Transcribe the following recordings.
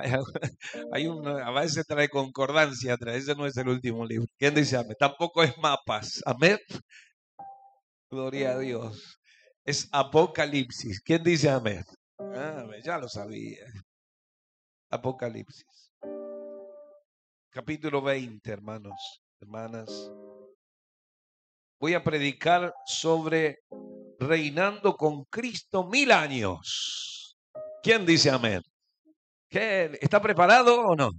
A veces trae concordancia atrás. Ese no es el último libro. ¿Quién dice amén? Tampoco es mapas. Amén. Gloria a Dios. Es Apocalipsis. ¿Quién dice amén? Ya lo sabía. Apocalipsis. Capítulo 20, hermanos, hermanas. Voy a predicar sobre reinando con Cristo 1000 años. ¿Quién dice amén? ¿Qué? ¿Está preparado o no?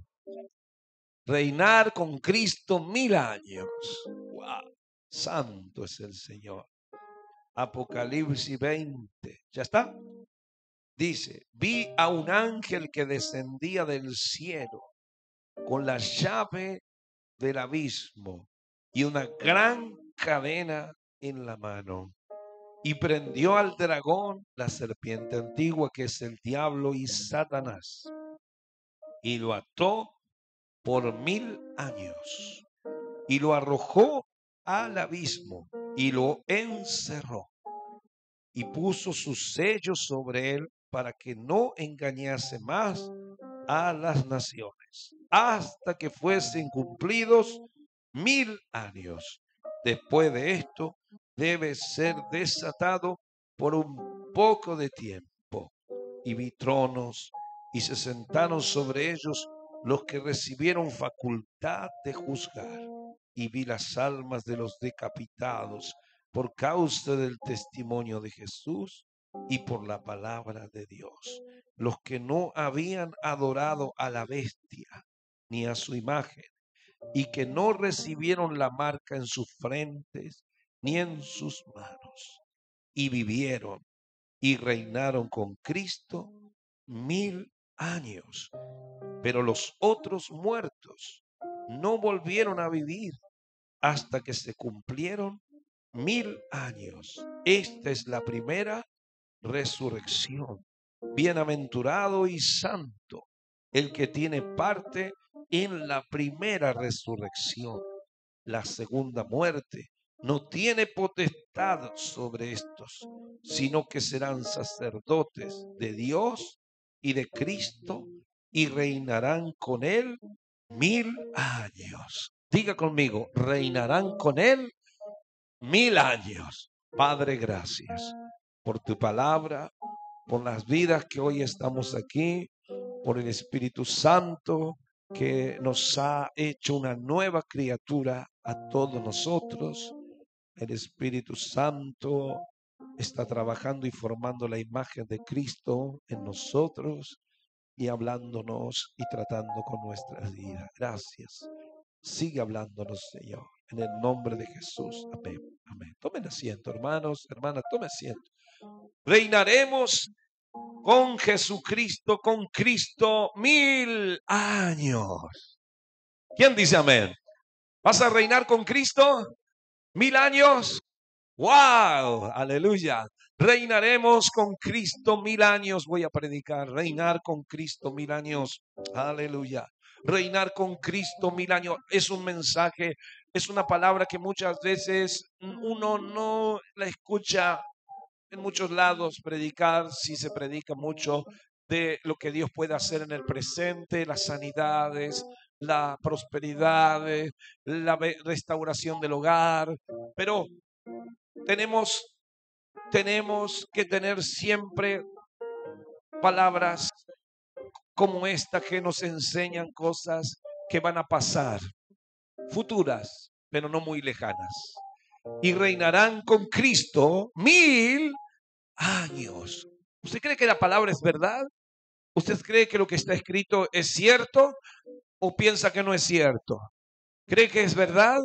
Reinar con Cristo 1000 años. Wow. Santo es el Señor. Apocalipsis 20. ¿Ya está? Dice, vi a un ángel que descendía del cielo con la llave del abismo y una gran cadena en la mano. Y prendió al dragón, la serpiente antigua, que es el diablo y Satanás, y lo ató por 1000 años, y lo arrojó al abismo, y lo encerró, y puso sus sellos sobre él, para que no engañase más a las naciones, hasta que fuesen cumplidos 1000 años. Después de esto, debe ser desatado por un poco de tiempo. Y vi tronos, y se sentaron sobre ellos los que recibieron facultad de juzgar. Y vi las almas de los decapitados por causa del testimonio de Jesús y por la palabra de Dios, los que no habían adorado a la bestia ni a su imagen, y que no recibieron la marca en sus frentes ni en sus manos, y vivieron y reinaron con Cristo 1000 años. Pero los otros muertos no volvieron a vivir hasta que se cumplieron 1000 años. Esta es la primera resurrección. Bienaventurado y santo el que tiene parte en la primera resurrección. La segunda muerte no tiene potestad sobre estos, sino que serán sacerdotes de Dios y de Cristo y reinarán con él 1000 años. Diga conmigo, reinarán con él 1000 años. Padre, gracias por tu palabra, por las vidas que hoy estamos aquí, por el Espíritu Santo que nos ha hecho una nueva criatura a todos nosotros. El Espíritu Santo está trabajando y formando la imagen de Cristo en nosotros y hablándonos y tratando con nuestras vidas. Gracias. Sigue hablándonos, Señor, en el nombre de Jesús. Amén. Amén. Tomen asiento, hermanos, hermanas, tomen asiento. Reinaremos con Jesucristo, con Cristo 1000 años. ¿Quién dice amén? ¿Vas a reinar con Cristo 1000 años? ¡Wow! ¡Aleluya! Reinaremos con Cristo 1000 años. Voy a predicar. Reinar con Cristo 1000 años. ¡Aleluya! Reinar con Cristo 1000 años es un mensaje, es una palabra que muchas veces uno no la escucha en muchos lados predicar. Sí se predica mucho de lo que Dios puede hacer en el presente, las sanidades, la prosperidad, la restauración del hogar, pero tenemos que tener siempre palabras como esta que nos enseñan cosas que van a pasar, futuras, pero no muy lejanas. Y reinarán con Cristo 1000 años. ¿Usted cree que la palabra es verdad? ¿Usted cree que lo que está escrito es cierto o piensa que no es cierto? ¿Cree que es verdad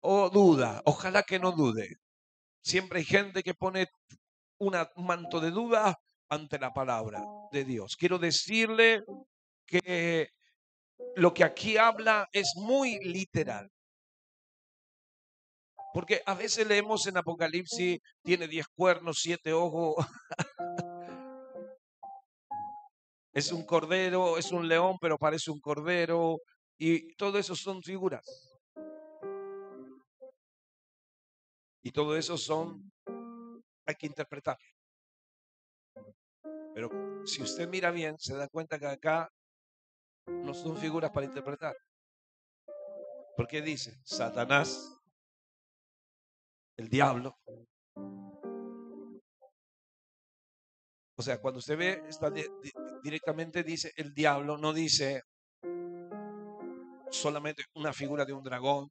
o duda? Ojalá que no dude. Siempre hay gente que pone un manto de duda ante la palabra de Dios. Quiero decirle que lo que aquí habla es muy literal. Porque a veces leemos en Apocalipsis, tiene 10 cuernos, 7 ojos. Es un cordero, es un león, pero parece un cordero. Y todo eso son figuras. Y todo eso hay que interpretar. Pero si usted mira bien, se da cuenta que acá No son figuras para interpretar. Porque dice Satanás, el diablo. O sea, cuando usted ve, está directamente dice el diablo, no dice solamente una figura de un dragón.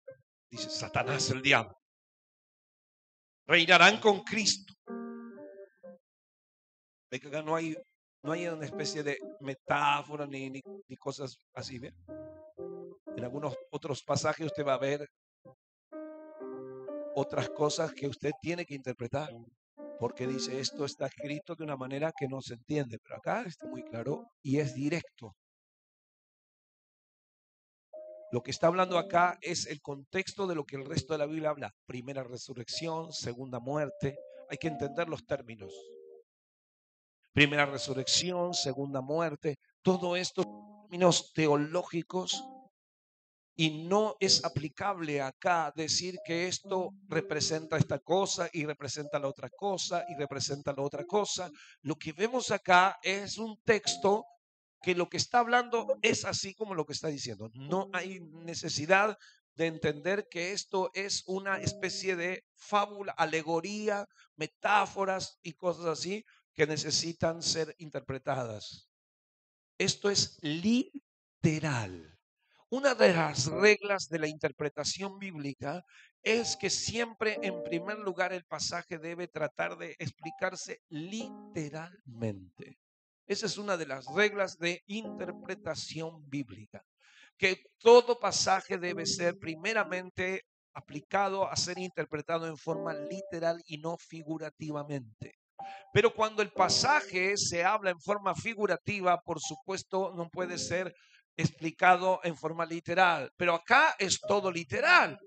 Dice Satanás, el diablo. Reinarán con Cristo. Ve que acá no hay una especie de metáfora ni cosas así. ¿Ve? En algunos otros pasajes usted va a ver otras cosas que usted tiene que interpretar. Porque dice, esto está escrito de una manera que no se entiende. Pero acá está muy claro y es directo. Lo que está hablando acá es el contexto de lo que el resto de la Biblia habla. Primera resurrección, segunda muerte. Hay que entender los términos. Primera resurrección, segunda muerte. Todo esto términos teológicos. Y no es aplicable acá decir que esto representa esta cosa y representa la otra cosa y representa la otra cosa. Lo que vemos acá es un texto que lo que está hablando es así como lo que está diciendo. No hay necesidad de entender que esto es una especie de fábula, alegoría, metáforas y cosas así que necesitan ser interpretadas. Esto es literal. Una de las reglas de la interpretación bíblica es que siempre en primer lugar el pasaje debe tratar de explicarse literalmente. Esa es una de las reglas de interpretación bíblica, que todo pasaje debe ser primeramente aplicado a ser interpretado en forma literal y no figurativamente. Pero cuando el pasaje se habla en forma figurativa, por supuesto, no puede ser explicado en forma literal. Pero acá es todo literal.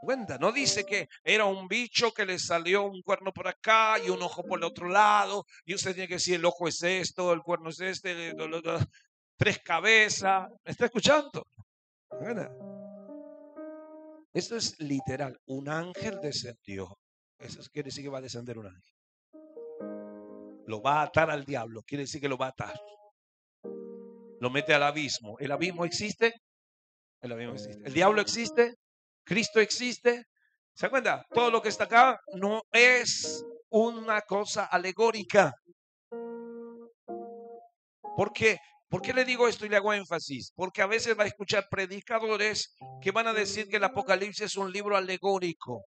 Cuenta, no dice que era un bicho que le salió un cuerno por acá y un ojo por el otro lado. Y usted tiene que decir, el ojo es esto, el cuerno es este, tres cabezas. ¿Me está escuchando? ¿Verdad? Esto es literal. Un ángel descendió. Eso quiere decir que va a descender un ángel. Lo va a atar al diablo. Quiere decir que lo va a atar. Lo mete al abismo. ¿El abismo existe? El abismo existe. ¿El diablo existe? ¿Cristo existe? ¿Se cuenta? Todo lo que está acá no es una cosa alegórica. ¿Por qué? ¿Por qué le digo esto y le hago énfasis? Porque a veces va a escuchar predicadores que van a decir que el Apocalipsis es un libro alegórico.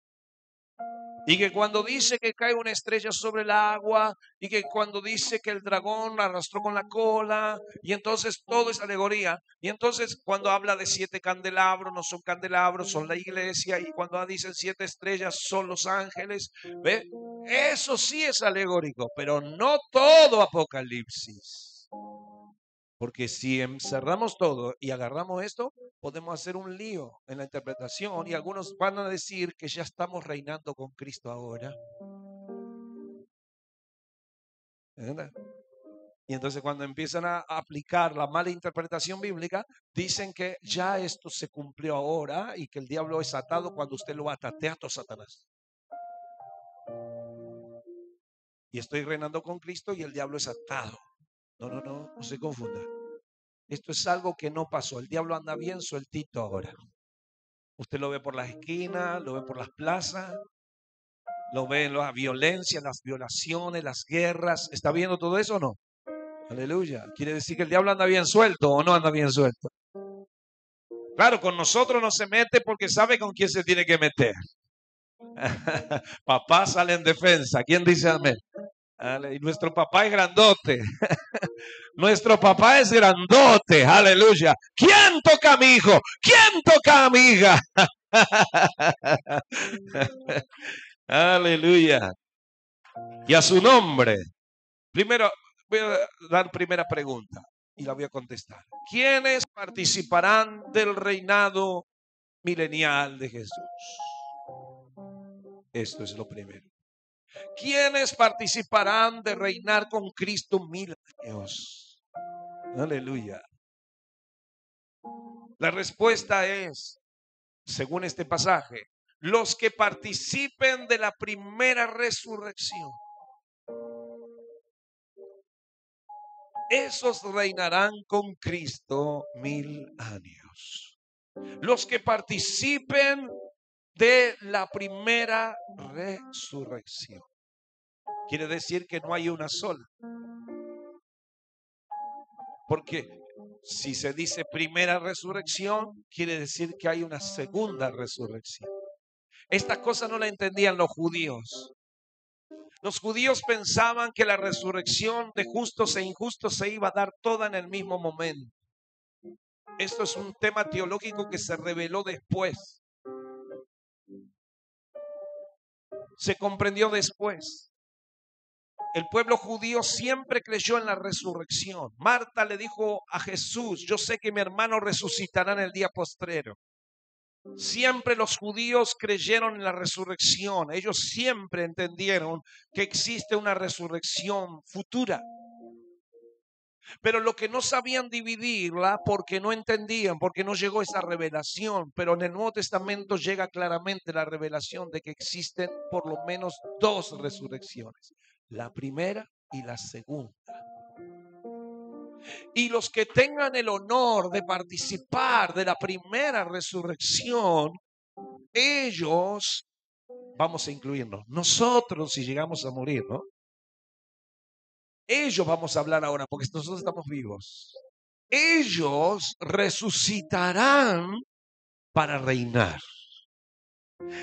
Y que cuando dice que cae una estrella sobre el agua, y que cuando dice que el dragón la arrastró con la cola, y entonces todo es alegoría. Y entonces cuando habla de 7 candelabros, no son candelabros, son la iglesia, y cuando dicen 7 estrellas, son los ángeles. ¿Ve? Eso sí es alegórico, pero no todo Apocalipsis. Porque si encerramos todo y agarramos esto, podemos hacer un lío en la interpretación y algunos van a decir que ya estamos reinando con Cristo ahora. ¿Verdad? Y entonces cuando empiezan a aplicar la mala interpretación bíblica, dicen que ya esto se cumplió ahora y que el diablo es atado cuando usted lo ata. Te ato, Satanás. Y estoy reinando con Cristo y el diablo es atado. No se confunda. Esto es algo que no pasó. El diablo anda bien sueltito ahora. Usted lo ve por las esquinas, lo ve por las plazas, lo ve en la violencia, las violaciones, las guerras. ¿Está viendo todo eso o no? Aleluya. Quiere decir que el diablo anda bien suelto o no anda bien suelto. Claro, con nosotros no se mete porque sabe con quién se tiene que meter. Papá sale en defensa. ¿Quién dice amén? Y nuestro papá es grandote. Nuestro papá es grandote. Aleluya. ¿Quién toca a mi hijo? ¿Quién toca a mi hija? Aleluya. Y a su nombre. Primero, voy a dar primera pregunta y la voy a contestar. ¿Quiénes participarán del reinado milenial de Jesús? Esto es lo primero. ¿Quiénes participarán de reinar con Cristo 1000 años? Aleluya. La respuesta es, según este pasaje, los que participen de la primera resurrección. Esos reinarán con Cristo 1000 años. Los que participen de la primera resurrección. Quiere decir que no hay una sola. Porque si se dice primera resurrección, quiere decir que hay una segunda resurrección. Esta cosa no la entendían los judíos. Los judíos pensaban que la resurrección de justos e injustos se iba a dar toda en el mismo momento. Esto es un tema teológico que se reveló después. Se comprendió después. El pueblo judío siempre creyó en la resurrección. Marta le dijo a Jesús: yo sé que mi hermano resucitará en el día postrero. Siempre los judíos creyeron en la resurrección. Ellos siempre entendieron que existe una resurrección futura. Pero lo que no sabían dividirla porque no entendían, porque no llegó esa revelación. Pero en el Nuevo Testamento llega claramente la revelación de que existen por lo menos dos resurrecciones. La primera y la segunda. Y los que tengan el honor de participar de la primera resurrección, ellos, vamos a incluirnos, nosotros si llegamos a morir, ¿no? Ellos vamos a hablar ahora porque nosotros estamos vivos. Ellos resucitarán para reinar.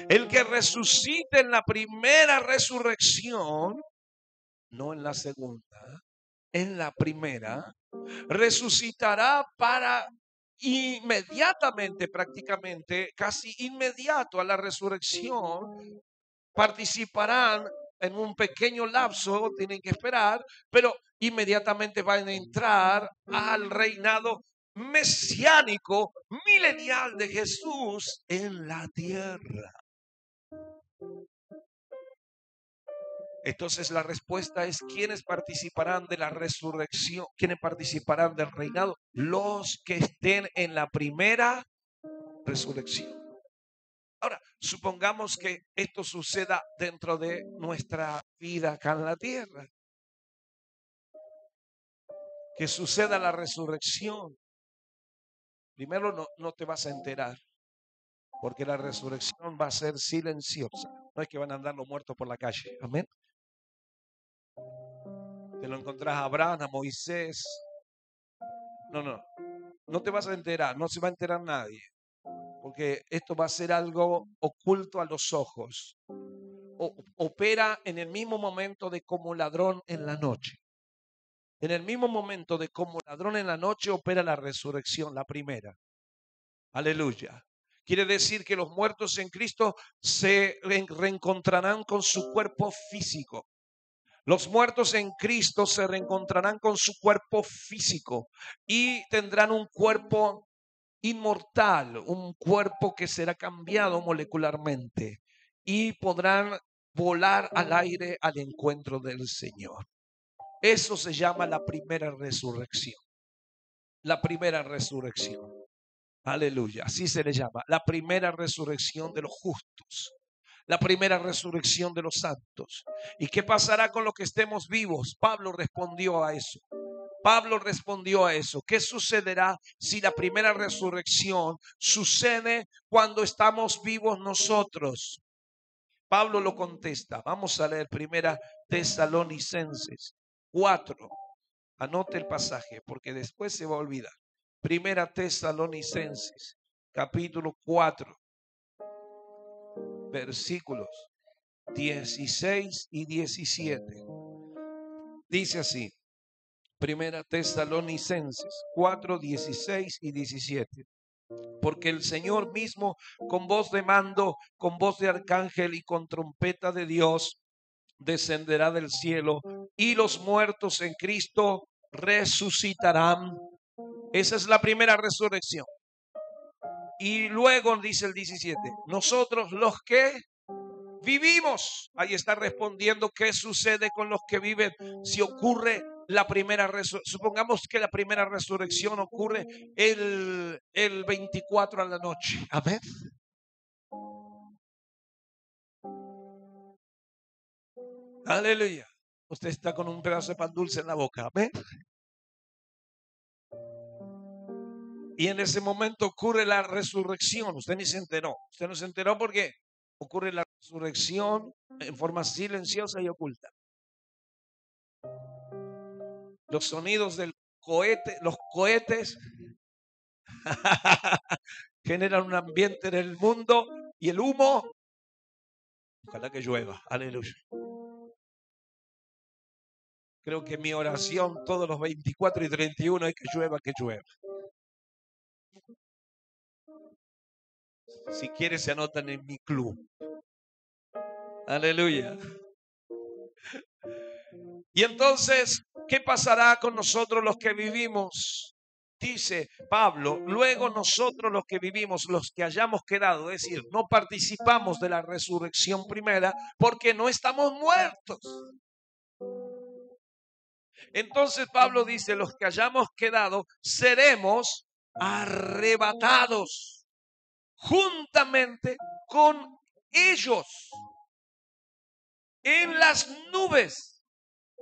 El que resucite en la primera resurrección, no en la segunda, en la primera, resucitará para inmediatamente, prácticamente, casi inmediato a la resurrección, participarán en un pequeño lapso, tienen que esperar, pero inmediatamente van a entrar al reinado mesiánico, milenial de Jesús en la tierra. Entonces la respuesta es: ¿quiénes participarán de la resurrección? ¿Quiénes participarán del reinado? Los que estén en la primera resurrección. Ahora, supongamos que esto suceda dentro de nuestra vida acá en la tierra. Que suceda la resurrección. Primero no te vas a enterar, porque la resurrección va a ser silenciosa. No es que van a andar los muertos por la calle. Amén. Te lo encontrás a Abraham, a Moisés. No te vas a enterar, no se va a enterar nadie. Porque esto va a ser algo oculto a los ojos. Opera en el mismo momento de como ladrón en la noche. En el mismo momento de como ladrón en la noche opera la resurrección, la primera. Aleluya. Quiere decir que los muertos en Cristo se reencontrarán con su cuerpo físico. Los muertos en Cristo se reencontrarán con su cuerpo físico y tendrán un cuerpo inmortal, un cuerpo que será cambiado molecularmente y podrán volar al aire al encuentro del Señor. Eso se llama la primera resurrección. La primera resurrección. Aleluya. Así se le llama. La primera resurrección de los justos. La primera resurrección de los santos. ¿Y qué pasará con los que estemos vivos? Pablo respondió a eso. Pablo respondió a eso. ¿Qué sucederá si la primera resurrección sucede cuando estamos vivos nosotros? Pablo lo contesta. Vamos a leer primera Tesalonicenses 4. Anote el pasaje porque después se va a olvidar. Primera Tesalonicenses, capítulo 4, versículos 16 y 17. Dice así, Primera Tesalonicenses 4, 16 y 17. Porque el Señor mismo, con voz de mando, con voz de arcángel y con trompeta de Dios, descenderá del cielo y los muertos en Cristo resucitarán. Esa es la primera resurrección. Y luego dice el 17, nosotros los que vivimos, ahí está respondiendo qué sucede con los que viven si ocurre la primera resurrección. Supongamos que la primera resurrección ocurre el 24 a la noche. Amén. Aleluya. Usted está con un pedazo de pan dulce en la boca. Amén. Y en ese momento ocurre la resurrección. Usted ni se enteró. Usted no se enteró porque ocurre la resurrección en forma silenciosa y oculta. Los sonidos del cohete, los cohetes generan un ambiente en el mundo y el humo, ojalá que llueva, aleluya. Creo que mi oración todos los 24 y 31 es que llueva, que llueva. Si quiere se anotan en mi club. Aleluya. Y entonces, ¿qué pasará con nosotros los que vivimos? Dice Pablo, luego nosotros los que vivimos, los que hayamos quedado, es decir, no participamos de la resurrección primera porque no estamos muertos. Entonces Pablo dice, los que hayamos quedado, seremos arrebatados juntamente con ellos en las nubes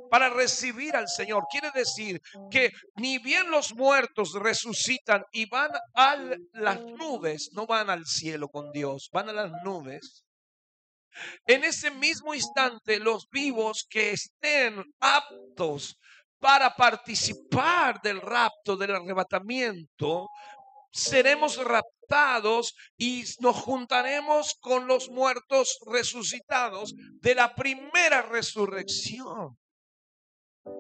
para recibir al Señor. Quiere decir que ni bien los muertos resucitan y van a las nubes, no van al cielo con Dios, van a las nubes. En ese mismo instante, los vivos que estén aptos para participar del rapto, del arrebatamiento, seremos raptados y nos juntaremos con los muertos resucitados de la primera resurrección.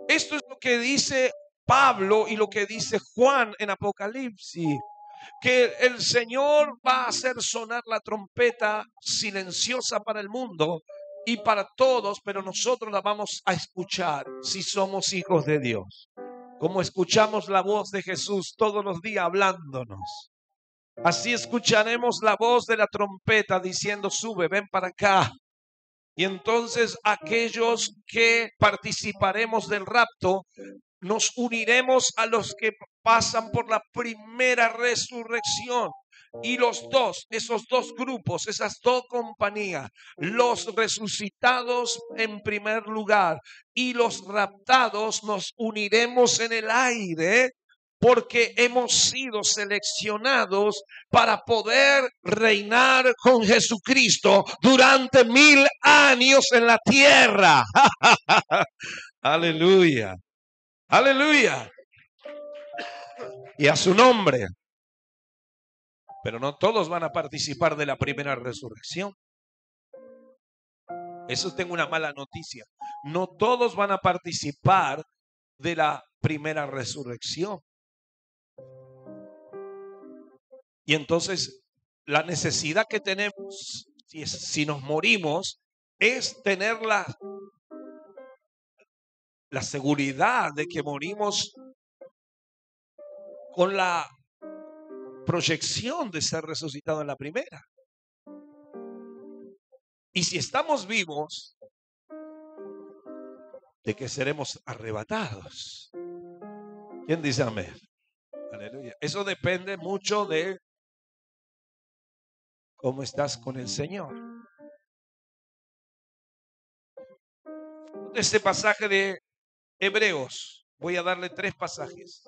Esto es lo que dice Pablo y lo que dice Juan en Apocalipsis, que el Señor va a hacer sonar la trompeta silenciosa para el mundo y para todos, pero nosotros la vamos a escuchar si somos hijos de Dios. Como escuchamos la voz de Jesús todos los días hablándonos, así escucharemos la voz de la trompeta diciendo, sube, ven para acá. Y entonces aquellos que participaremos del rapto, nos uniremos a los que pasan por la primera resurrección. Y esos dos grupos, esas dos compañías, los resucitados en primer lugar y los raptados, nos uniremos en el aire porque hemos sido seleccionados para poder reinar con Jesucristo durante 1000 años en la tierra. Aleluya. Aleluya. Y a su nombre. Pero no todos van a participar de la primera resurrección. Eso tengo una mala noticia. No todos van a participar de la primera resurrección. Y entonces la necesidad que tenemos, si nos morimos, es tener la seguridad de que morimos con la proyección de ser resucitado en la primera. Y si estamos vivos, de que seremos arrebatados. ¿Quién dice amén? Aleluya. Eso depende mucho de cómo estás con el Señor. Este pasaje de Hebreos, voy a darle 3 pasajes.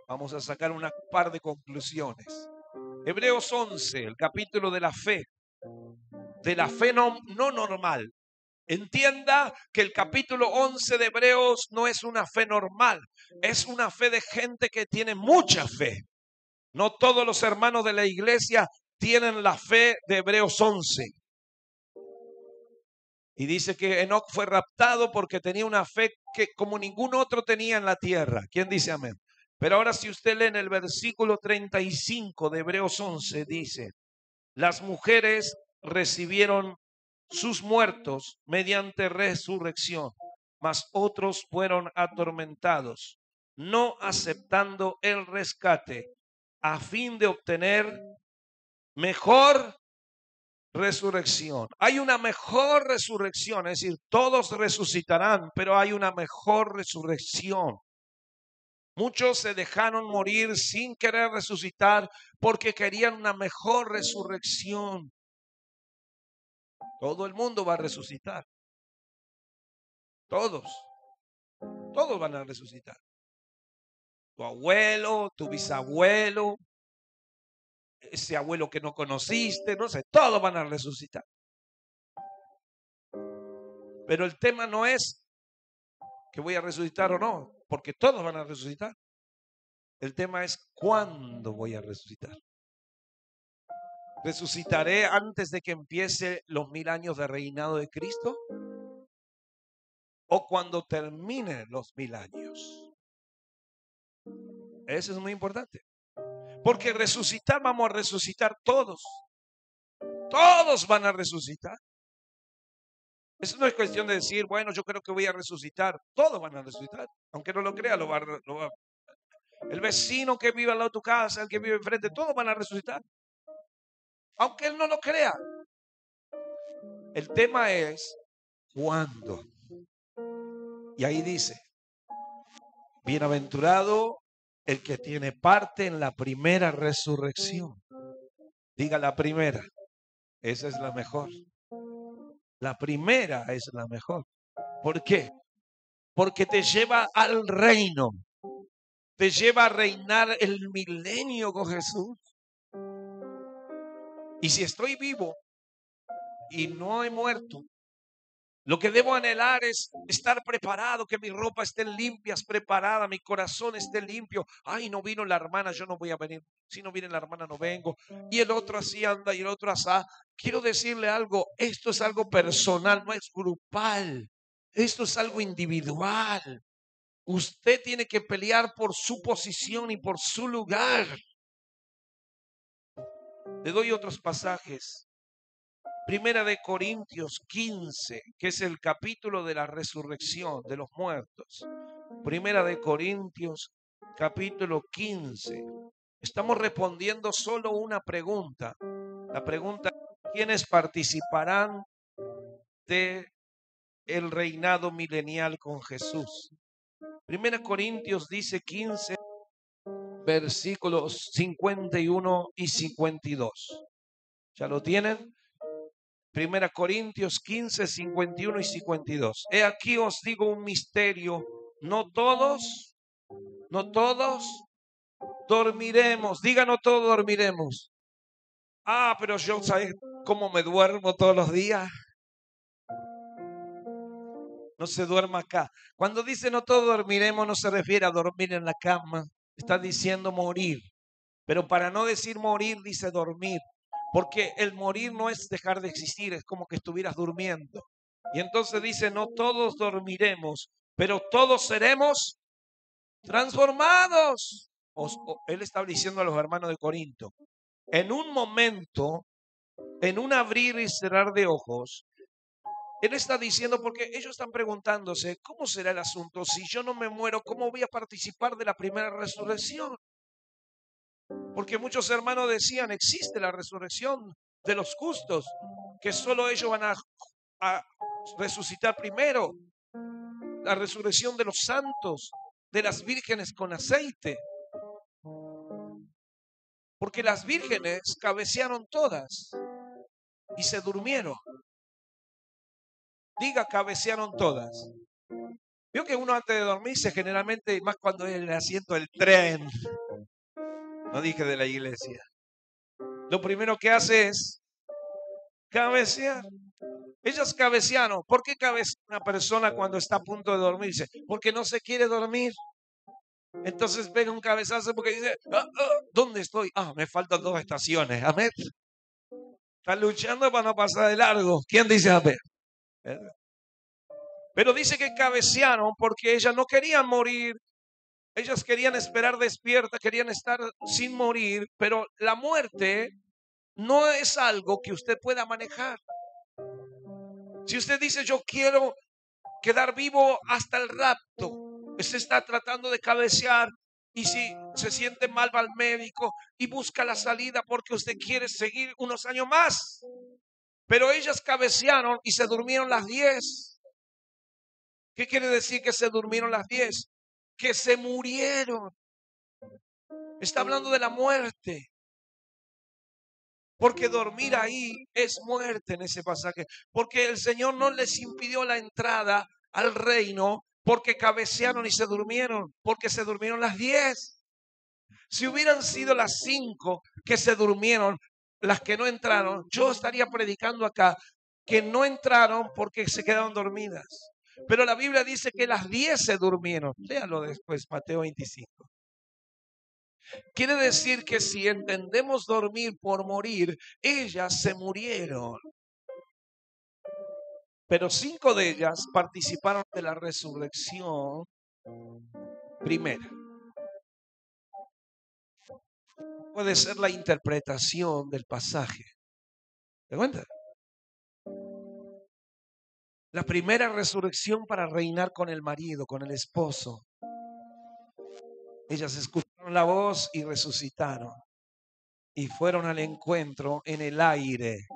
Vamos a sacar una par de conclusiones. Hebreos 11, el capítulo de la fe no normal. Entienda que el capítulo 11 de Hebreos no es una fe normal, es una fe de gente que tiene mucha fe. No todos los hermanos de la iglesia tienen la fe de Hebreos 11. Y dice que Enoc fue raptado porque tenía una fe que como ningún otro tenía en la tierra. ¿Quién dice amén? Pero ahora si usted lee en el versículo 35 de Hebreos 11, dice, las mujeres recibieron sus muertos mediante resurrección, mas otros fueron atormentados, no aceptando el rescate, a fin de obtener mejor resurrección. Hay una mejor resurrección, es decir, todos resucitarán, pero hay una mejor resurrección. Muchos se dejaron morir sin querer resucitar porque querían una mejor resurrección. Todo el mundo va a resucitar. Todos van a resucitar. Tu abuelo, tu bisabuelo, ese abuelo que no conociste, no sé, todos van a resucitar. Pero el tema no es que voy a resucitar o no, porque todos van a resucitar. El tema es cuándo voy a resucitar. ¿Resucitaré antes de que empiece los 1000 años de reinado de Cristo? ¿O cuando terminen los 1000 años? Eso es muy importante. Porque resucitar, vamos a resucitar todos. Todos van a resucitar. Eso no es cuestión de decir, bueno, yo creo que voy a resucitar. Todos van a resucitar. Aunque no lo crea, el vecino que vive al lado de tu casa, el que vive enfrente, todos van a resucitar. Aunque él no lo crea. El tema es cuándo. Y ahí dice, bienaventurado el que tiene parte en la primera resurrección. Diga la primera. Esa es la mejor. La primera es la mejor. ¿Por qué? Porque te lleva al reino. Te lleva a reinar el milenio con Jesús. Y si estoy vivo y no he muerto, lo que debo anhelar es estar preparado, que mi ropa esté limpia, preparada, mi corazón esté limpio. Ay, no vino la hermana, yo no voy a venir. Si no viene la hermana, no vengo. Y el otro así anda y el otro así. Quiero decirle algo, esto es algo personal, no es grupal. Esto es algo individual. Usted tiene que pelear por su posición y por su lugar. Le doy otros pasajes. Primera de Corintios 15, que es el capítulo de la resurrección de los muertos. Primera de Corintios, capítulo 15. Estamos respondiendo solo una pregunta. La pregunta es, ¿quiénes participarán de el reinado milenial con Jesús? Primera Corintios dice 15, versículos 51 y 52. ¿Ya lo tienen? Primera Corintios 15, 51 y 52. He aquí os digo un misterio. No todos dormiremos. Diga, no todos dormiremos. Ah, pero yo, ¿sabes cómo me duermo todos los días? No se duerma acá. Cuando dice no todos dormiremos, no se refiere a dormir en la cama. Está diciendo morir. Pero para no decir morir, dice dormir. Porque el morir no es dejar de existir, es como que estuvieras durmiendo. Y entonces dice, no todos dormiremos, pero todos seremos transformados. Él está diciendo a los hermanos de Corinto, en un momento, en un abrir y cerrar de ojos, él está diciendo, porque ellos están preguntándose, ¿cómo será el asunto? Si yo no me muero, ¿cómo voy a participar de la primera resurrección? Porque muchos hermanos decían, existe la resurrección de los justos, que solo ellos van a resucitar primero. La resurrección de los santos, de las vírgenes con aceite. Porque las vírgenes cabecearon todas y se durmieron. Diga, cabecearon todas. Vio que uno antes de dormirse, generalmente, más cuando es el asiento del tren, no dije de la iglesia, lo primero que hace es cabecear. Ellas cabecearon. ¿Por qué cabecea una persona cuando está a punto de dormirse? Porque no se quiere dormir. Entonces pega un cabezazo porque dice, ¿dónde estoy? Me faltan 2 estaciones. Amén. Está luchando para no pasar de largo. ¿Quién dice amén? Pero dice que cabecearon porque ellas no querían morir. Ellas querían esperar despiertas, querían estar sin morir. Pero la muerte no es algo que usted pueda manejar. Si usted dice, yo quiero quedar vivo hasta el rapto, usted está tratando de cabecear, y si se siente mal va al médico y busca la salida porque usted quiere seguir unos años más. Pero ellas cabecearon y se durmieron las 10. ¿Qué quiere decir que se durmieron las 10? Que se murieron. Está hablando de la muerte. Porque dormir ahí es muerte en ese pasaje. Porque el Señor no les impidió la entrada al reino porque cabecearon y se durmieron. Porque se durmieron las 10. Si hubieran sido las 5 que se durmieron, las que no entraron, yo estaría predicando acá que no entraron porque se quedaron dormidas. Pero la Biblia dice que las 10 se durmieron. Léalo después, Mateo 25. Quiere decir que si entendemos dormir por morir, ellas se murieron. Pero 5 de ellas participaron de la resurrección primera. Puede ser la interpretación del pasaje. ¿Te cuenta? La primera resurrección para reinar con el marido, con el esposo. Ellas escucharon la voz y resucitaron. Y fueron al encuentro en el aire.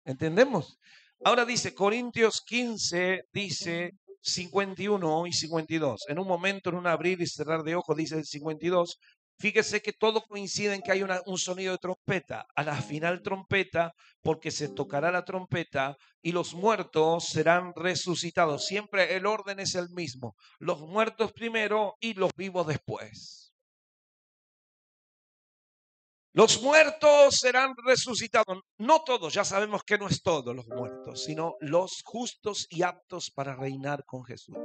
¿Entendemos? Ahora dice, Corintios 15, dice 51 y 52. En un momento, en un abrir y cerrar de ojos, dice el 52. Fíjese que todo coincide en que hay un sonido de trompeta. A la final trompeta, porque se tocará la trompeta y los muertos serán resucitados. Siempre el orden es el mismo. Los muertos primero y los vivos después. Los muertos serán resucitados. No todos, ya sabemos que no es todos los muertos, sino los justos y aptos para reinar con Jesús.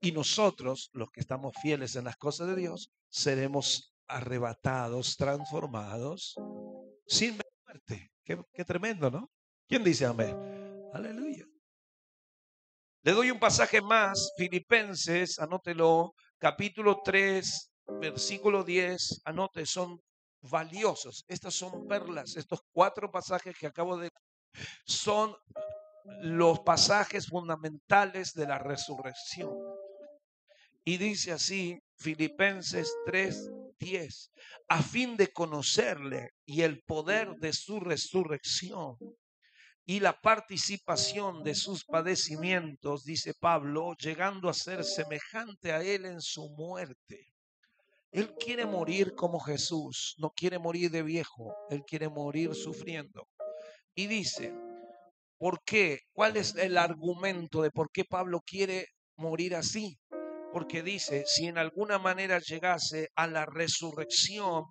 Y nosotros, los que estamos fieles en las cosas de Dios, seremos arrebatados, transformados, sin muerte. Qué tremendo, ¿no? ¿Quién dice amén? Aleluya. Le doy un pasaje más, Filipenses, anótelo, capítulo 3, versículo 10, anote, son valiosos. Estas son perlas, estos 4 pasajes que acabo de... son los pasajes fundamentales de la resurrección. Y dice así, Filipenses 3:10, a fin de conocerle y el poder de su resurrección y la participación de sus padecimientos, dice Pablo, llegando a ser semejante a él en su muerte. Él quiere morir como Jesús, no quiere morir de viejo, él quiere morir sufriendo. Y dice, ¿por qué? ¿Cuál es el argumento de por qué Pablo quiere morir así? Porque dice, si en alguna manera llegase a la resurrección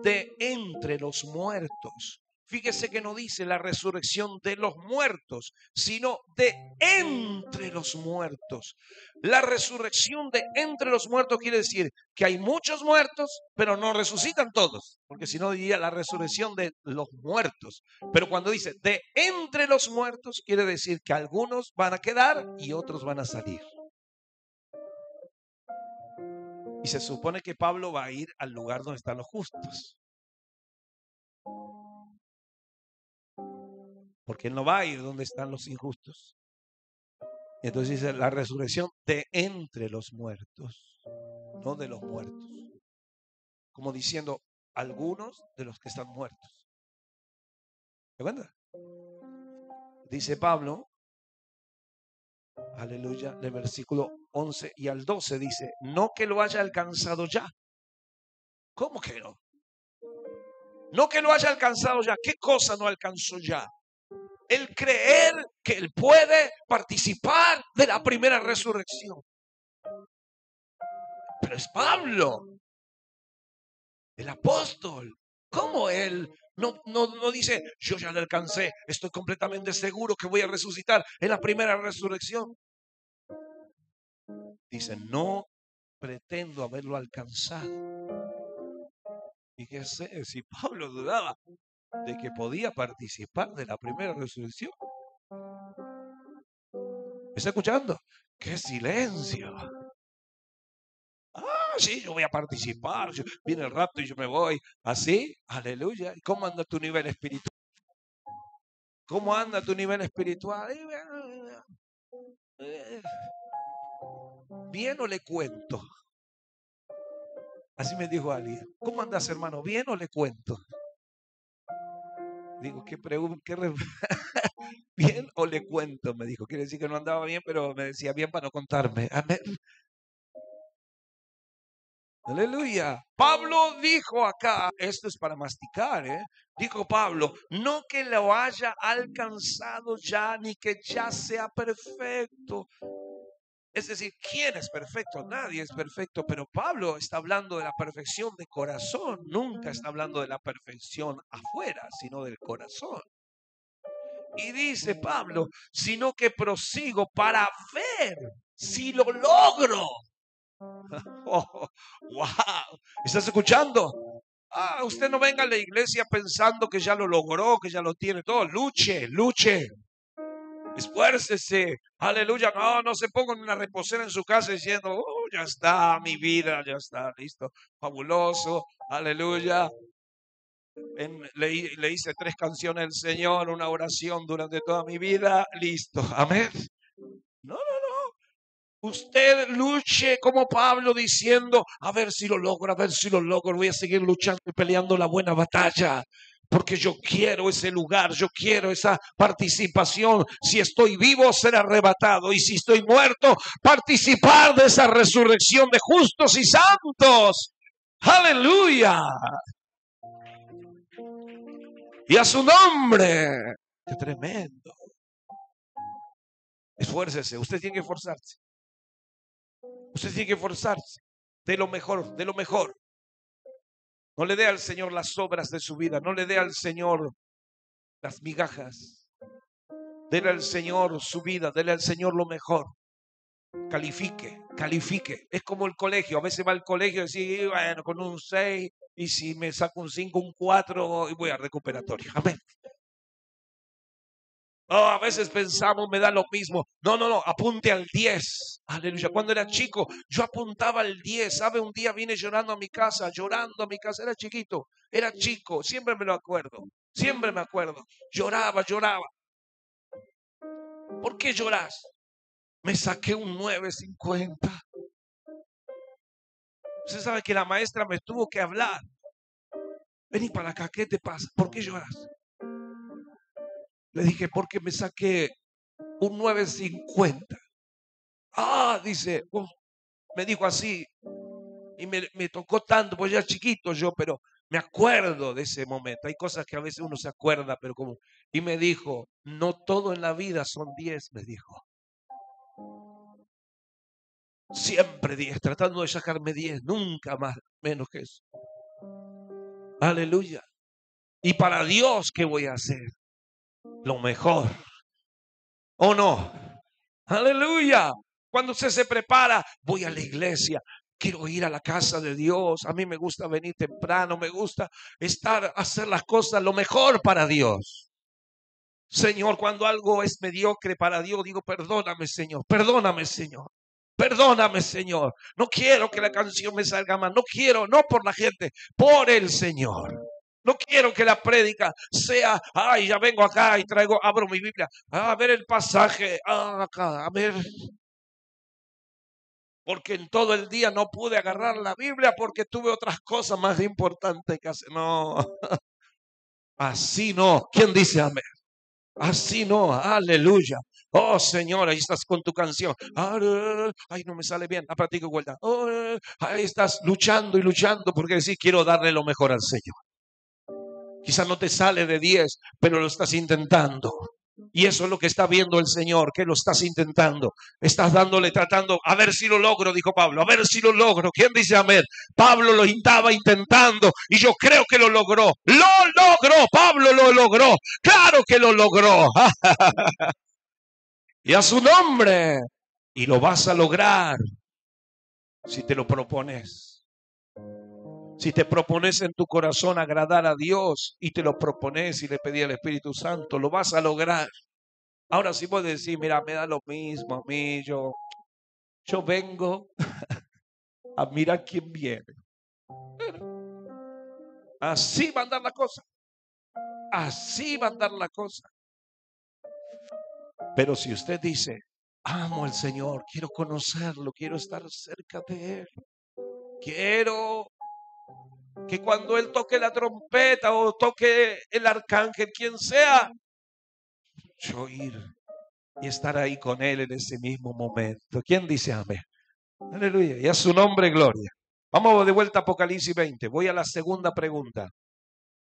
de entre los muertos. Fíjese que no dice la resurrección de los muertos, sino de entre los muertos. La resurrección de entre los muertos quiere decir que hay muchos muertos, pero no resucitan todos, porque si no diría la resurrección de los muertos. Pero cuando dice de entre los muertos, quiere decir que algunos van a quedar y otros van a salir. Y se supone que Pablo va a ir al lugar donde están los justos. Porque él no va a ir donde están los injustos. Y entonces dice la resurrección de entre los muertos, no de los muertos. Como diciendo, algunos de los que están muertos. ¿Te cuenta? Dice Pablo, aleluya, del versículo 11 y al 12 dice, no que lo haya alcanzado ya. ¿Cómo que no? No que lo haya alcanzado ya. ¿Qué cosa no alcanzó ya? El creer que él puede participar de la primera resurrección. Pero es Pablo, el apóstol. ¿Cómo él no dice, yo ya lo alcancé, estoy completamente seguro que voy a resucitar en la primera resurrección? Dice, no pretendo haberlo alcanzado. Fíjese, si Pablo dudaba de que podía participar de la primera resurrección. ¿Me está escuchando? ¡Qué silencio! Ah, sí, yo voy a participar. Viene el rapto y yo me voy. ¿Así? Aleluya. ¿Y cómo anda tu nivel espiritual? ¿Cómo anda tu nivel espiritual? ¿Bien o le cuento? Así me dijo alguien. ¿Cómo andas, hermano? ¿Bien o le cuento? Digo, ¿qué pregunta? ¿Bien o le cuento? Me dijo. Quiere decir que no andaba bien, pero me decía bien para no contarme. Amén. Aleluya. Pablo dijo acá, esto es para masticar, dijo Pablo, no que lo haya alcanzado ya, ni que ya sea perfecto. Es decir, ¿quién es perfecto? Nadie es perfecto, pero Pablo está hablando de la perfección de corazón, nunca está hablando de la perfección afuera, sino del corazón. Y dice Pablo, sino que prosigo para ver si lo logro. Oh, wow, ¿estás escuchando? Usted no venga a la iglesia pensando que ya lo logró, que ya lo tiene todo. Luche, luche. Esfuércese, aleluya. No se ponga en una reposera en su casa diciendo, ya está, mi vida, ya está, listo, fabuloso, aleluya. Le hice 3 canciones al Señor, una oración durante toda mi vida, listo, amén. No. Usted luche como Pablo diciendo, a ver si lo logro, a ver si lo logro, voy a seguir luchando y peleando la buena batalla. Porque yo quiero ese lugar, yo quiero esa participación. Si estoy vivo, ser arrebatado. Y si estoy muerto, participar de esa resurrección de justos y santos. ¡Aleluya! Y a su nombre. ¡Qué tremendo! Esfuércese, usted tiene que esforzarse. Usted tiene que esforzarse. De lo mejor, de lo mejor. No le dé al Señor las obras de su vida. No le dé al Señor las migajas. Dele al Señor su vida. Dele al Señor lo mejor. Califique, califique. Es como el colegio. A veces va al colegio y dice, bueno, con un 6. Y si me saco un 5, un 4, y voy a recuperatorio. Amén. A veces pensamos, me da lo mismo. No, apunte al 10. Aleluya. Cuando era chico, yo apuntaba al 10. ¿Sabe? Un día vine llorando a mi casa, Era chiquito, era chico. Siempre me lo acuerdo. Siempre me acuerdo. Lloraba. ¿Por qué lloras? Me saqué un 9.50. Usted sabe que la maestra me tuvo que hablar. Vení para acá, ¿qué te pasa? ¿Por qué lloras? Le dije, porque me saqué un 9.50. Dice, me dijo así. Y me tocó tanto, pues ya chiquito yo, pero me acuerdo de ese momento. Hay cosas que a veces uno se acuerda, pero como... Y me dijo, no todo en la vida son 10, me dijo. Siempre 10, tratando de sacarme 10, nunca más, menos que eso. Aleluya. Y para Dios, ¿qué voy a hacer? Lo mejor. ¿O no? Aleluya. Cuando usted se prepara, voy a la iglesia. Quiero ir a la casa de Dios. A mí me gusta venir temprano. Me gusta hacer las cosas lo mejor para Dios. Señor, cuando algo es mediocre para Dios, digo, perdóname, Señor. Perdóname, Señor. Perdóname, Señor. No quiero que la canción me salga mal. No quiero, no por la gente, por el Señor. No quiero que la prédica sea, ya vengo acá y abro mi Biblia, a ver el pasaje, acá, a ver. Porque en todo el día no pude agarrar la Biblia porque tuve otras cosas más importantes que hacer. No, así no. ¿Quién dice amén? Así no, aleluya. Oh Señor, ahí estás con tu canción. Ay, no me sale bien. A practico vuelta. Ahí estás luchando y luchando porque decís, quiero darle lo mejor al Señor. Quizás no te sale de 10, pero lo estás intentando. Y eso es lo que está viendo el Señor, que lo estás intentando. Estás tratando, a ver si lo logro, dijo Pablo, a ver si lo logro. ¿Quién dice amén? Pablo lo estaba intentando y yo creo que lo logró. Lo logró, Pablo lo logró. Claro que lo logró. Y a su nombre. Y lo vas a lograr si te lo propones. Si te propones en tu corazón agradar a Dios y te lo propones y le pedí al Espíritu Santo, lo vas a lograr. Ahora sí puedes decir, mira, me da lo mismo a mí, yo vengo a mirar quién viene. Así va a andar la cosa. Así va a andar la cosa. Pero si usted dice, amo al Señor, quiero conocerlo, quiero estar cerca de Él, quiero que cuando Él toque la trompeta o toque el arcángel, quien sea, yo ir y estar ahí con Él en ese mismo momento. ¿Quién dice amén? Aleluya. Y a su nombre, gloria. Vamos de vuelta a Apocalipsis 20. Voy a la segunda pregunta.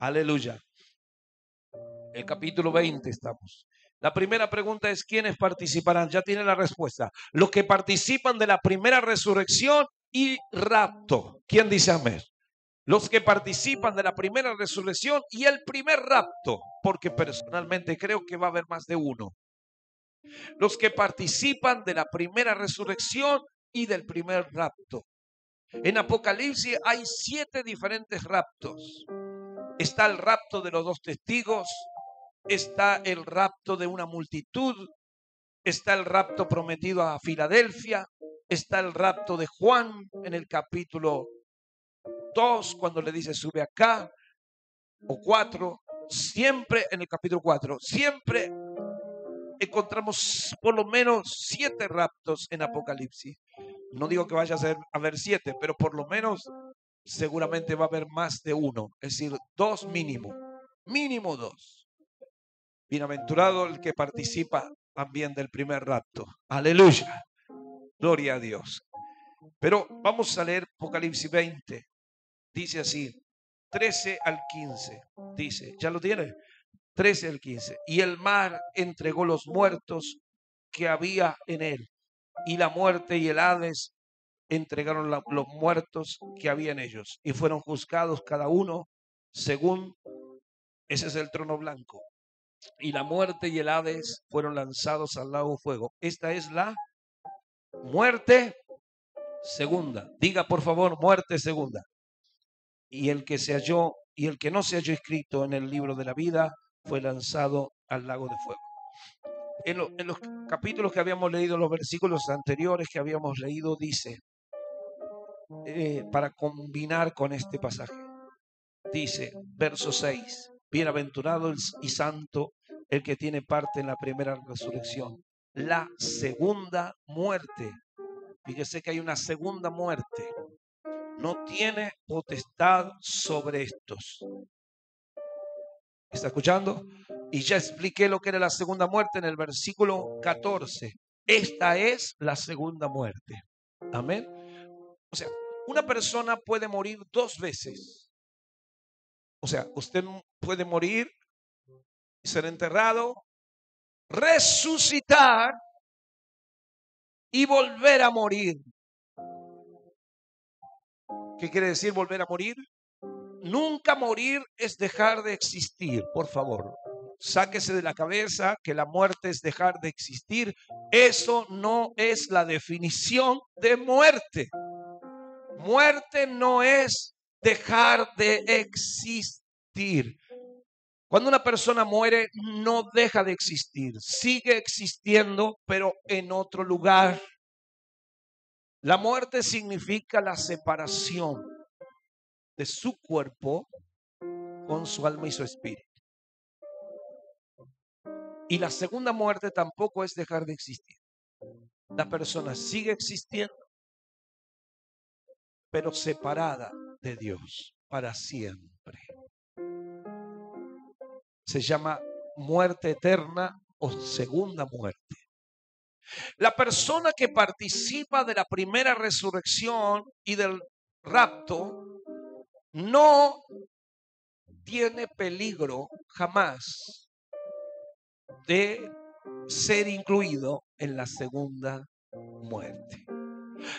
Aleluya. El capítulo 20 estamos. La primera pregunta es: ¿quiénes participarán? Ya tiene la respuesta. Los que participan de la primera resurrección y rapto. ¿Quién dice amén? Los que participan de la primera resurrección y el primer rapto, porque personalmente creo que va a haber más de uno. Los que participan de la primera resurrección y del primer rapto. En Apocalipsis hay 7 diferentes raptos. Está el rapto de los 2 testigos, está el rapto de una multitud, está el rapto prometido a Filadelfia, está el rapto de Juan en el capítulo 2, cuando le dice sube acá, o 4, siempre en el capítulo 4, siempre encontramos por lo menos 7 raptos en Apocalipsis. No digo que vaya a haber 7, pero por lo menos seguramente va a haber más de uno, es decir, 2 mínimo, mínimo 2. Bienaventurado el que participa también del primer rapto. Aleluya, gloria a Dios. Pero vamos a leer Apocalipsis 20, dice así, 13 al 15, dice, ¿ya lo tiene? 13 al 15. Y el mar entregó los muertos que había en él, y la muerte y el Hades entregaron los muertos que había en ellos, y fueron juzgados cada uno según, ese es el trono blanco, y la muerte y el Hades fueron lanzados al lago de fuego. Esta es la muerte segunda. Diga por favor, muerte segunda. Y el que no se halló escrito en el libro de la vida fue lanzado al lago de fuego. En los capítulos que habíamos leído, los versículos anteriores que habíamos leído, dice, para combinar con este pasaje, dice, verso 6, bienaventurado y santo el que tiene parte en la primera resurrección. La segunda muerte, fíjese que hay una segunda muerte, no tiene potestad sobre estos. ¿Está escuchando? Y ya expliqué lo que era la segunda muerte en el versículo 14. Esta es la segunda muerte. Amén. O sea, una persona puede morir 2 veces. O sea, usted puede morir, ser enterrado, resucitar y volver a morir. ¿Qué quiere decir volver a morir? Nunca morir es dejar de existir, por favor. Sáquese de la cabeza que la muerte es dejar de existir. Eso no es la definición de muerte. Muerte no es dejar de existir. Cuando una persona muere, no deja de existir. Sigue existiendo, pero en otro lugar. La muerte significa la separación de su cuerpo con su alma y su espíritu. Y la segunda muerte tampoco es dejar de existir. La persona sigue existiendo, pero separada de Dios para siempre. Se llama muerte eterna o segunda muerte. La persona que participa de la primera resurrección y del rapto no tiene peligro jamás de ser incluido en la segunda muerte.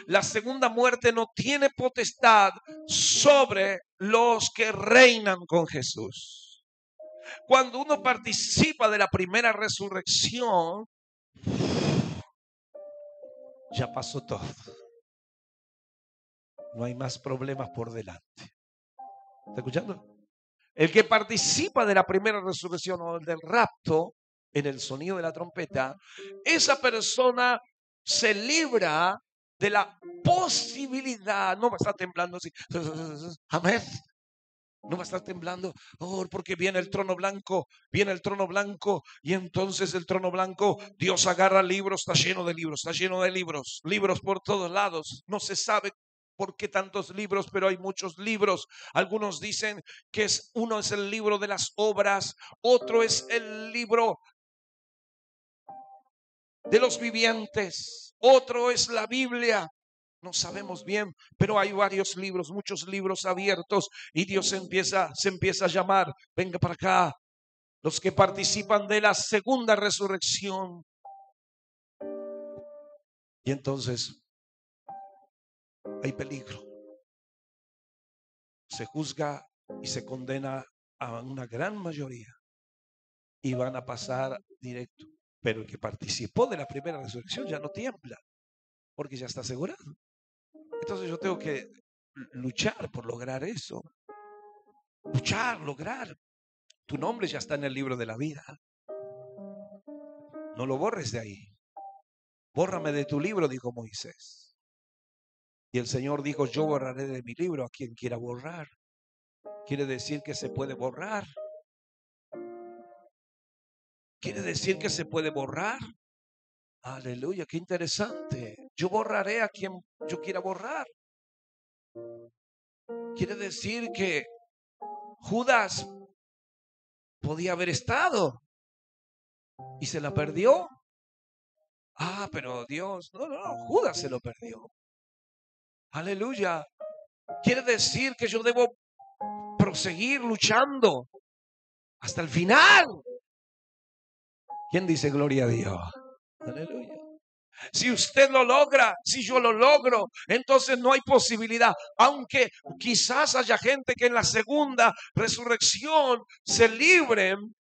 La segunda muerte no tiene potestad sobre los que reinan con Jesús. Cuando uno participa de la primera resurrección, ya pasó todo. No hay más problemas por delante. ¿Está escuchando? El que participa de la primera resurrección o del rapto, en el sonido de la trompeta, esa persona se libra de la posibilidad, no va a estar temblando así, amén, no va a estar temblando, porque viene el trono blanco, y entonces el trono blanco, Dios agarra libros, está lleno de libros, libros por todos lados, no se sabe por qué tantos libros, pero hay muchos libros. Algunos dicen que uno es el libro de las obras, otro es el libro de los vivientes, otro es la Biblia. No sabemos bien, pero hay varios libros, muchos libros abiertos, y Dios se empieza a llamar, venga para acá. los que participan de la segunda resurrección. Y entonces hay peligro. Se juzga y se condena a una gran mayoría y van a pasar directo. Pero el que participó de la primera resurrección ya no tiembla, porque ya está asegurado. Entonces yo tengo que luchar por lograr eso. Luchar, lograr. Tu nombre ya está en el libro de la vida. No lo borres de ahí. Bórrame de tu libro, dijo Moisés. Y el Señor dijo, yo borraré de mi libro a quien quiera borrar. Quiere decir que se puede borrar. Quiere decir que se puede borrar. Aleluya, qué interesante. Yo borraré a quien yo quiera borrar. Quiere decir que Judas podía haber estado y se la perdió. Ah, pero Dios, no, Judas se lo perdió. Aleluya. Quiere decir que yo debo proseguir luchando hasta el final. ¿Quién dice gloria a Dios? Aleluya. Si usted lo logra, si yo lo logro, entonces no hay posibilidad. Aunque quizás haya gente que en la segunda resurrección se libren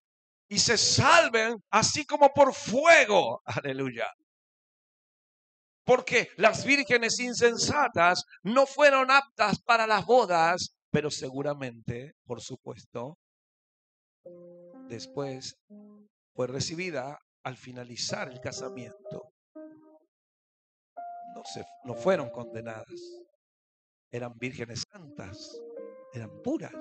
y se salven así como por fuego. Aleluya. Porque las vírgenes insensatas no fueron aptas para las bodas, pero seguramente, por supuesto, después fue recibida al finalizar el casamiento. No fueron condenadas. Eran vírgenes santas, eran puras.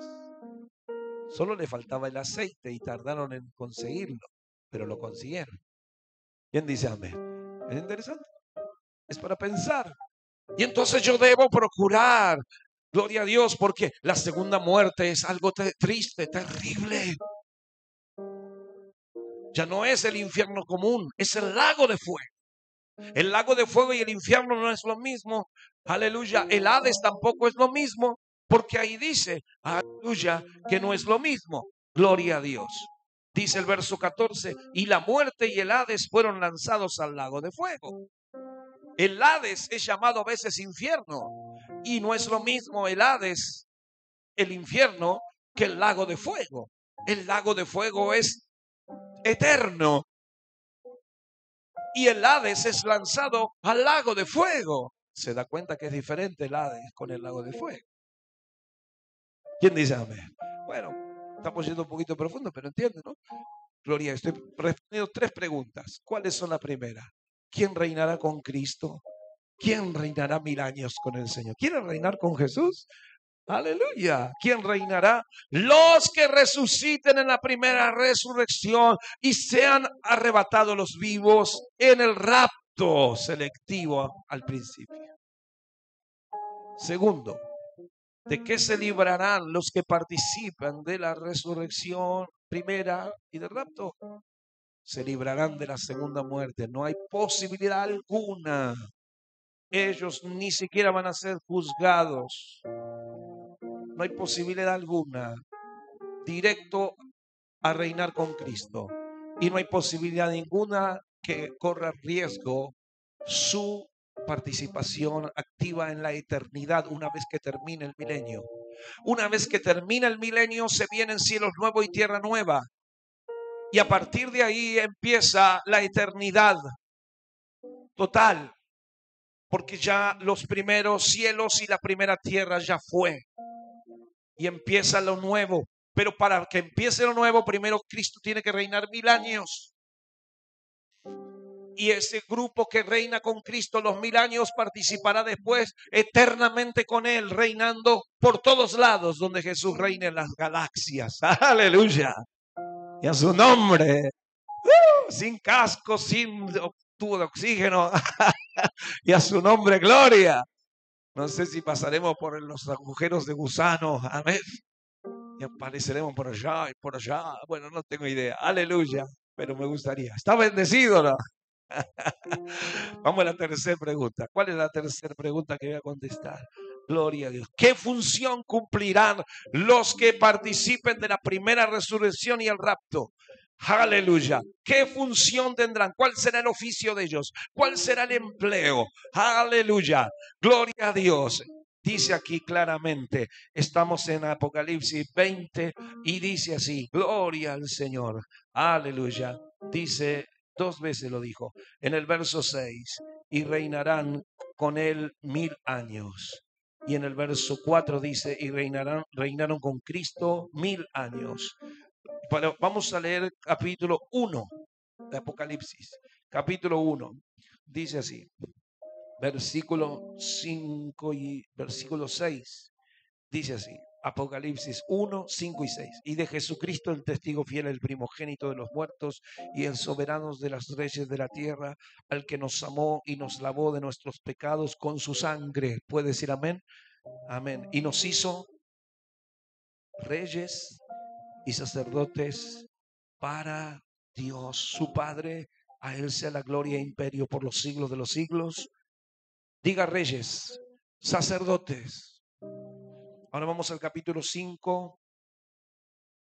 Solo le faltaba el aceite y tardaron en conseguirlo, pero lo consiguieron. ¿Quién dice amén? ¿Es interesante? Es para pensar. Y entonces yo debo procurar, gloria a Dios, porque la segunda muerte es algo triste, terrible. Ya no es el infierno común, es el lago de fuego. El lago de fuego y el infierno no es lo mismo. Aleluya. El Hades tampoco es lo mismo, porque ahí dice, aleluya, que no es lo mismo. Gloria a Dios. Dice el verso 14, y la muerte y el Hades fueron lanzados al lago de fuego. El Hades es llamado a veces infierno, y no es lo mismo el Hades, el infierno, que el lago de fuego. El lago de fuego es eterno. Y el Hades es lanzado al lago de fuego. Se da cuenta que es diferente el Hades con el lago de fuego. ¿Quién dice amén? Bueno, estamos yendo un poquito profundo, pero entiende, ¿no? Gloria, estoy respondiendo 3 preguntas. ¿Cuáles son las primeras? ¿Quién reinará con Cristo? ¿Quién reinará 1000 años con el Señor? ¿Quieren reinar con Jesús? Aleluya. ¿Quién reinará? Los que resuciten en la primera resurrección y sean arrebatados los vivos en el rapto selectivo al principio. Segundo, ¿de qué se librarán los que participan de la resurrección primera y del rapto? Se librarán de la segunda muerte. No hay posibilidad alguna. Ellos ni siquiera van a ser juzgados. No hay posibilidad alguna. Directo a reinar con Cristo. Y no hay posibilidad ninguna que corra riesgo su participación activa en la eternidad una vez que termine el milenio. Una vez que termina el milenio se vienen cielos nuevos y tierra nueva. Y a partir de ahí empieza la eternidad total. Porque ya los primeros cielos y la primera tierra ya fue. Y empieza lo nuevo. Pero para que empiece lo nuevo, primero Cristo tiene que reinar 1000 años. Y ese grupo que reina con Cristo los 1000 años participará después eternamente con Él, reinando por todos lados donde Jesús reine en las galaxias. Aleluya. Y a su nombre, sin casco, sin tubo de oxígeno. Y a su nombre, gloria. No sé si pasaremos por los agujeros de gusano. Amén. Y apareceremos por allá y por allá. Bueno, no tengo idea. Aleluya. Pero me gustaría. ¿Está bendecido, no? Vamos a la tercera pregunta. ¿Cuál es la tercera pregunta que voy a contestar? Gloria a Dios. ¿Qué función cumplirán los que participen de la primera resurrección y el rapto? Aleluya. ¿Qué función tendrán? ¿Cuál será el oficio de ellos? ¿Cuál será el empleo? Aleluya. Gloria a Dios. Dice aquí claramente, estamos en Apocalipsis 20 y dice así, gloria al Señor. Aleluya. Dice, dos veces lo dijo, en el verso 6, y reinarán con él 1000 años. Y en el verso 4 dice, y reinaron con Cristo 1000 años. Pero vamos a leer capítulo 1 de Apocalipsis. Capítulo 1. Dice así, versículo 5 y versículo 6. Dice así, Apocalipsis 1, 5 y 6. Y de Jesucristo el testigo fiel, el primogénito de los muertos y el soberano de las reyes de la tierra, al que nos amó y nos lavó de nuestros pecados con su sangre. ¿Puede decir amén? Amén. Y nos hizo reyes y sacerdotes para Dios su Padre. A Él sea la gloria e imperio por los siglos de los siglos. Diga reyes, sacerdotes. Ahora vamos al capítulo 5.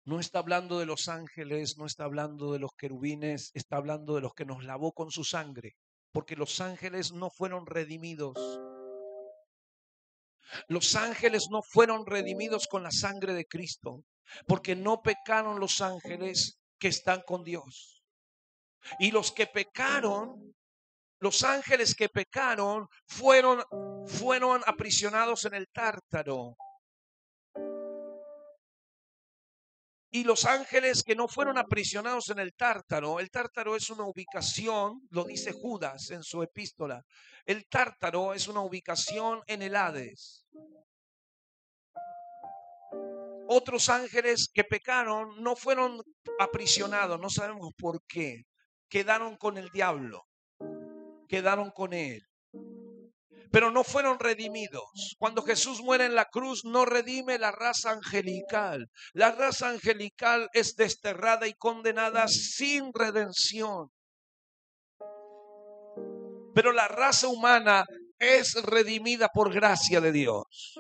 No está hablando de los ángeles, no está hablando de los querubines, está hablando de los que nos lavó con su sangre. Porque los ángeles no fueron redimidos. Los ángeles no fueron redimidos con la sangre de Cristo. Porque no pecaron los ángeles que están con Dios. Y los que pecaron, los ángeles que pecaron, fueron aprisionados en el Tártaro. Y los ángeles que no fueron aprisionados en el Tártaro es una ubicación, lo dice Judas en su epístola. El Tártaro es una ubicación en el Hades. Otros ángeles que pecaron no fueron aprisionados, no sabemos por qué. Quedaron con el diablo, quedaron con él. Pero no fueron redimidos. Cuando Jesús muere en la cruz, no redime la raza angelical. La raza angelical es desterrada y condenada sin redención. Pero la raza humana es redimida por gracia de Dios.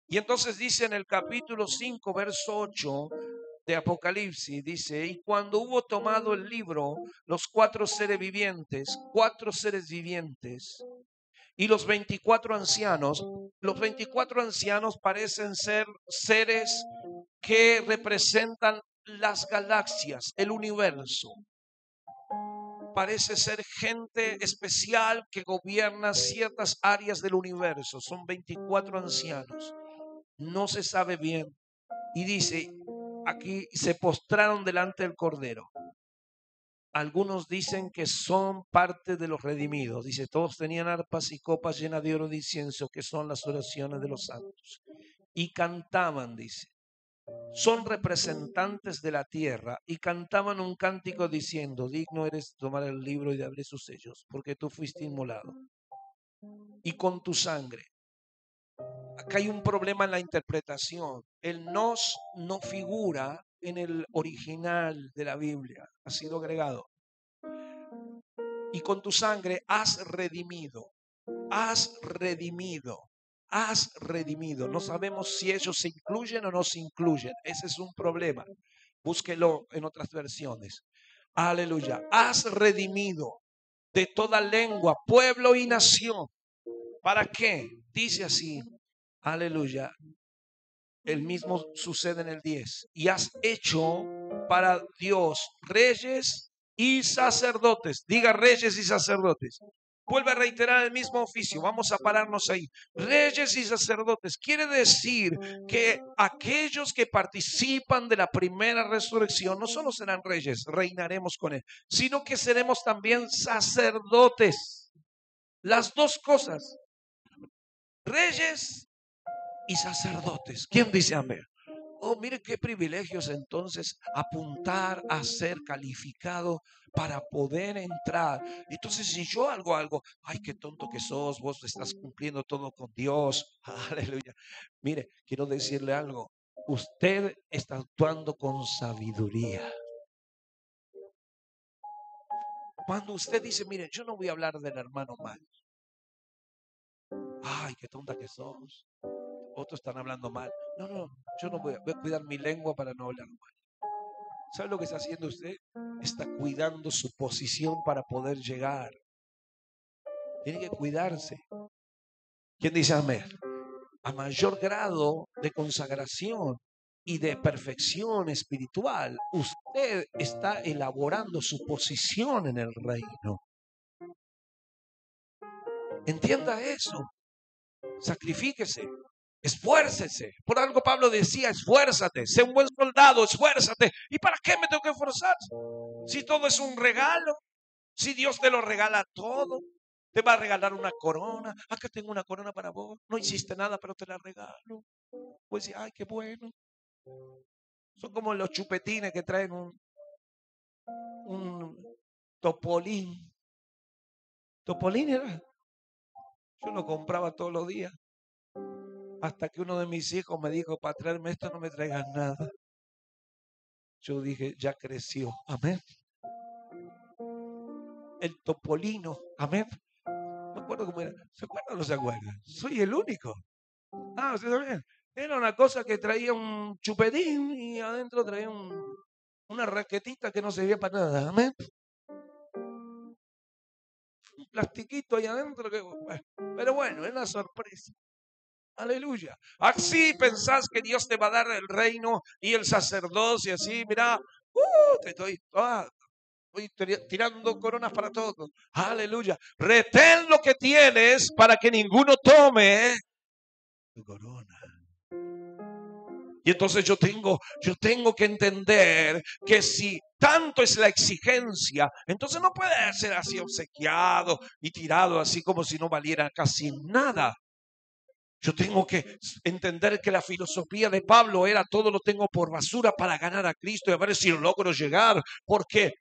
Y entonces dice en el capítulo 5, verso 8 de Apocalipsis, dice, y cuando hubo tomado el libro, los cuatro seres vivientes, y los 24 ancianos parecen ser seres que representan las galaxias, el universo. Parece ser gente especial que gobierna ciertas áreas del universo. Son 24 ancianos. No se sabe bien. Y dice, aquí se postraron delante del Cordero. Algunos dicen que son parte de los redimidos. Dice, todos tenían arpas y copas llenas de oro de incienso, que son las oraciones de los santos. Y cantaban, dice, son representantes de la tierra, y cantaban un cántico diciendo, digno eres de tomar el libro y de abrir sus sellos, porque tú fuiste inmolado. Y con tu sangre. Acá hay un problema en la interpretación. El nos no figura en el original de la Biblia. Ha sido agregado. Y con tu sangre has redimido. Has redimido. Has redimido. No sabemos si ellos se incluyen o no se incluyen. Ese es un problema. Búsquelo en otras versiones. Aleluya. Has redimido de toda lengua, pueblo y nación. ¿Para qué? Dice así. Aleluya. El mismo sucede en el 10. Y has hecho para Dios reyes y sacerdotes. Diga reyes y sacerdotes. Vuelve a reiterar el mismo oficio. Vamos a pararnos ahí. Reyes y sacerdotes. Quiere decir que aquellos que participan de la primera resurrección no solo serán reyes, reinaremos con él, sino que seremos también sacerdotes. Las dos cosas. Reyes y sacerdotes. ¿Quién dice amén? Oh, mire qué privilegios entonces apuntar a ser calificado para poder entrar. Entonces, si yo hago algo, ay, qué tonto que sos, vos estás cumpliendo todo con Dios. Aleluya. Mire, quiero decirle algo. Usted está actuando con sabiduría. Cuando usted dice, mire, yo no voy a hablar del hermano mal. Ay, qué tonta que sos. Otros están hablando mal. No, yo no voy a cuidar mi lengua para no hablar mal. ¿Sabe lo que está haciendo usted? Está cuidando su posición para poder llegar. Tiene que cuidarse. ¿Quién dice amén? A mayor grado de consagración y de perfección espiritual, usted está elaborando su posición en el reino. Entienda eso. Sacrifíquese. Esfuércese. Por algo Pablo decía, esfuérzate, sé un buen soldado, esfuérzate. ¿Y para qué me tengo que esforzar? Si todo es un regalo, si Dios te lo regala todo, te va a regalar una corona. Acá tengo una corona para vos. No hiciste nada, pero te la regalo. Pues ay, qué bueno. Son como los chupetines que traen un topolín. ¿Topolín era? Yo lo compraba todos los días. Hasta que uno de mis hijos me dijo, para traerme esto no me traigas nada. Yo dije, ya creció. Amén. El topolino. Amén. No me acuerdo cómo era. ¿Se acuerdan o no se acuerdan? Soy el único. Ah, ¿ustedes saben? Era una cosa que traía un chupetín y adentro traía una raquetita que no servía para nada. Amén. Un plastiquito ahí adentro. Pero bueno, es una sorpresa. Aleluya. Así pensás que Dios te va a dar el reino y el sacerdocio, así, mira, te estoy tirando coronas para todos. Aleluya. Retén lo que tienes para que ninguno tome tu corona. Y entonces yo tengo que entender que si tanto es la exigencia, entonces no puede ser así obsequiado y tirado así como si no valiera casi nada. Yo tengo que entender que la filosofía de Pablo era todo lo tengo por basura para ganar a Cristo y a ver si logro llegar. Porque,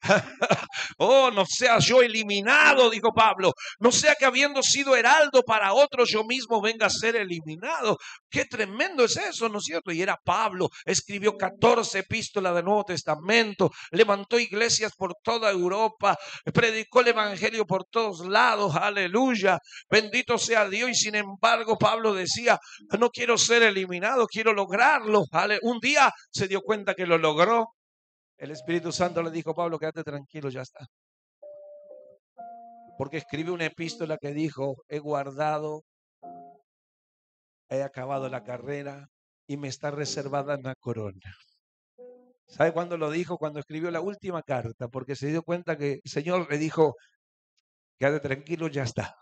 oh, no sea yo eliminado, dijo Pablo. No sea que habiendo sido heraldo para otros, yo mismo venga a ser eliminado. Qué tremendo es eso, ¿no es cierto? Y era Pablo, escribió 14 epístolas del Nuevo Testamento, levantó iglesias por toda Europa, predicó el evangelio por todos lados, aleluya. Bendito sea Dios. Y sin embargo Pablo decía, no quiero ser eliminado, quiero lograrlo. Un día se dio cuenta que lo logró. El Espíritu Santo le dijo, Pablo, quédate tranquilo, ya está. Porque escribió una epístola que dijo, he guardado, he acabado la carrera y me está reservada una corona. ¿Sabe cuándo lo dijo? Cuando escribió la última carta, porque se dio cuenta que el Señor le dijo, quédate tranquilo, ya está.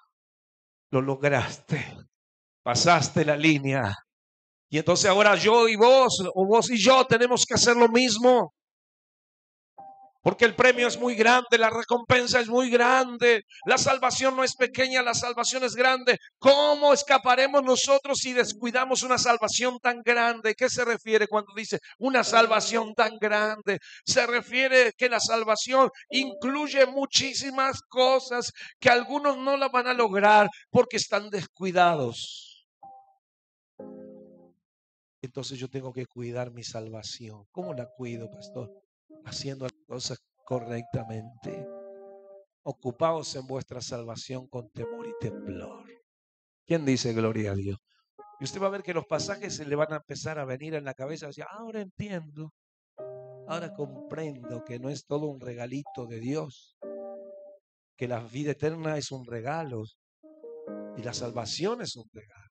Lo lograste. Pasaste la línea. Y entonces ahora yo y vos, o vos y yo, tenemos que hacer lo mismo. Porque el premio es muy grande, la recompensa es muy grande, la salvación no es pequeña, la salvación es grande. ¿Cómo escaparemos nosotros si descuidamos una salvación tan grande? ¿Qué se refiere cuando dice una salvación tan grande? Se refiere que la salvación incluye muchísimas cosas que algunos no la van a lograr porque están descuidados. Entonces yo tengo que cuidar mi salvación. ¿Cómo la cuido, pastor? Haciendo las cosas correctamente. Ocupaos en vuestra salvación con temor y temblor. ¿Quién dice gloria a Dios? Y usted va a ver que los pasajes se le van a empezar a venir en la cabeza. Decir, ahora entiendo, ahora comprendo que no es todo un regalito de Dios, que la vida eterna es un regalo y la salvación es un regalo.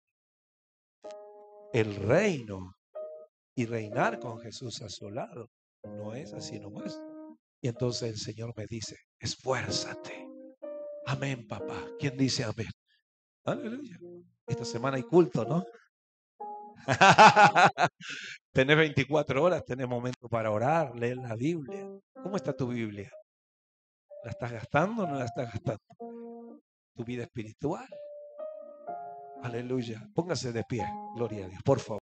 El reino y reinar con Jesús a su lado no es así nomás. Y entonces el Señor me dice, esfuérzate. Amén, papá. ¿Quién dice amén? Aleluya. Esta semana hay culto, ¿no? Tenés 24 horas, tenés momento para orar, leer la Biblia. ¿Cómo está tu Biblia? ¿La estás gastando o no la estás gastando? Tu vida espiritual. Aleluya. Póngase de pie. Gloria a Dios, por favor.